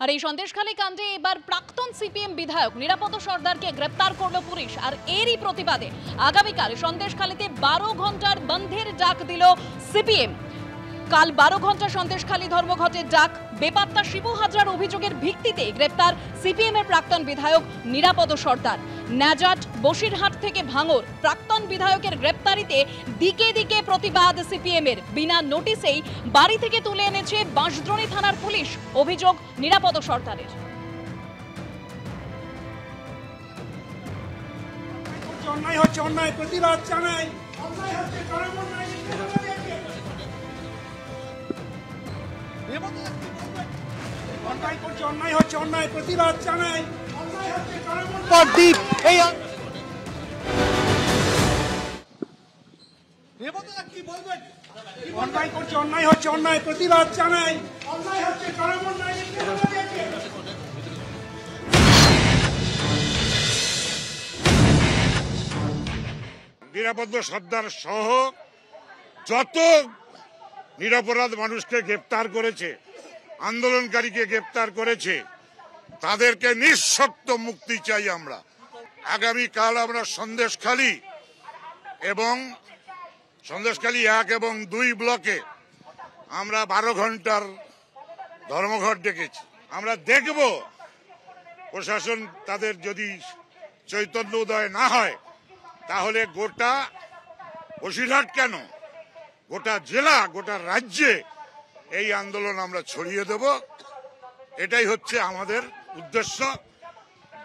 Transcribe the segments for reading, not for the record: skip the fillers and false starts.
আর এই সন্দেশখালী কাণ্ডে এবার প্রাক্তন সিপিএম বিধায়ক নিরাপদ সর্দারকে গ্রেপ্তার করলো পুলিশ। আর এরই প্রতিবাদে আগামীকাল সন্দেশখালীতে 12 ঘন্টার বন্ধের ডাক দিল সিপিএম। কাল 12 ঘন্টা সন্দেশখালী ধর্মঘটের ডাক। বেপাত্তা শিবু হাজরার অভিযোগের ভিত্তিতে গ্রেপ্তার সিপিএম এর প্রাক্তন বিধায়ক নিরাপদ সর্দার। নাজাট বসিরহাট থেকে ভাঙর প্রাক্তন বিধায়কের গ্রেপ্তারিতে দিকে দিকে প্রতিবাদ সিপিএম এর। বিনা নোটিশেই বাড়ি থেকে তুলে এনেছে বাঁশদ্রোণী থানার পুলিশ। অভিযোগ নিরাপদ সর্দারের। অন্যায় হচ্ছে, অন্যায় প্রতিবাদ জানাই। অন্যায় হচ্ছে, অন্যায় করছে, অন্যায় হচ্ছে, অন্যায় প্রতিবাদ জানাই। অন্যায় হচ্ছে, এই কি বলবেন? অন্যায় করছে, অন্যায় হচ্ছে, অন্যায় প্রতিবাদ জানাই। অন্যায় হচ্ছে, নিরাপদ সর্দার সহ যত নিরপরাধ মানুষকে গ্রেপ্তার করেছে, আন্দোলনকারীকে গ্রেপ্তার করেছে, তাদেরকে নিঃশর্ত মুক্তি চাই আমরা। আগামীকাল আমরা সন্দেশখালী 1 এবং 2 ব্লকে আমরা 12 ঘন্টার ধর্মঘট ডেকেছি। আমরা দেখব প্রশাসন তাদের যদি চৈতন্য উদয় না হয় তাহলে গোটা বসিরহাট কেন, গোটা জেলা, গোটা রাজ্যে এই আন্দোলন আমরা ছড়িয়ে দেব। এটাই হচ্ছে আমাদের উদ্দেশ্য।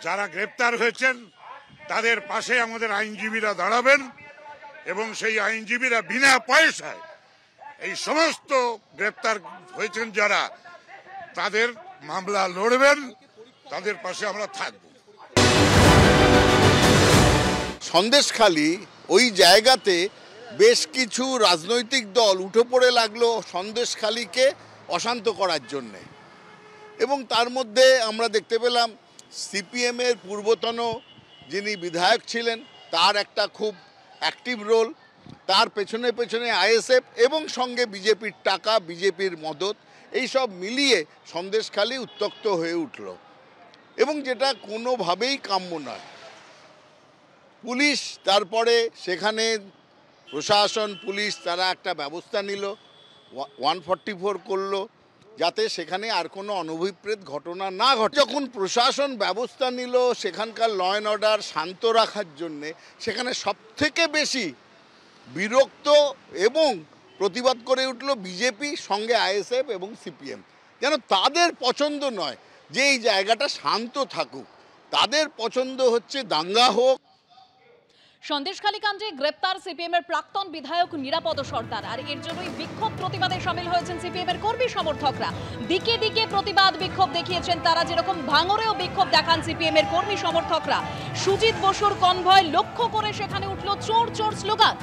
যারা গ্রেপ্তার হয়েছেন তাদের পাশে আমাদের আইনজীবীরা দাঁড়াবেন এবং সেই আইনজীবীরা বিনা পয়সায় এই সমস্ত গ্রেপ্তার হয়েছেন যারা, তাদের মামলা লড়বেন, তাদের পাশে আমরা থাকব। সন্দেশখালী ওই জায়গাতে বেশ কিছু রাজনৈতিক দল উঠে পড়ে লাগলো সন্দেশখালীকে অশান্ত করার জন্যে, এবং তার মধ্যে আমরা দেখতে পেলাম সিপিএমের পূর্বতন যিনি বিধায়ক ছিলেন তার একটা খুব অ্যাক্টিভ রোল, তার পেছনে পেছনে আইএসএফ এবং সঙ্গে বিজেপির টাকা, বিজেপির মদত, এইসব মিলিয়ে সন্দেশখালী উত্তক্ত হয়ে উঠল, এবং যেটা কোনোভাবেই কাম্য নয়। পুলিশ তারপরে সেখানে প্রশাসন, পুলিশ তারা একটা ব্যবস্থা নিল, 144 করলো যাতে সেখানে আর কোনো অনভিপ্রেত ঘটনা না ঘটে। যখন প্রশাসন ব্যবস্থা নিল সেখানকার ল অ্যান্ড অর্ডার শান্ত রাখার জন্যে, সেখানে সবথেকে বেশি বিরক্ত এবং প্রতিবাদ করে উঠল বিজেপি, সঙ্গে আইএসএফ এবং সিপিএম। যেন তাদের পছন্দ নয় যে এই জায়গাটা শান্ত থাকুক, তাদের পছন্দ হচ্ছে দাঙ্গা হোক। সন্দেশখালী কাণ্ডে গ্রেপ্তার সিপিএম এর প্রাক্তন বিধায়ক নিরাপদ সর্দার। আর এর জন্যই বিক্ষোভ প্রতিবাদে সামিল হয়েছেন সিপিএম এর কর্মী সমর্থকরা। দিকে দিকে প্রতিবাদ বিক্ষোভ দেখিয়েছেন তারা, যেরকম ভাঙড়েও বিক্ষোভ দেখান সিপিএম এর কর্মী সমর্থকরা। সুজিত বসুর কনভয় লক্ষ্য করে সেখানে উঠল চোর চোর স্লোগান।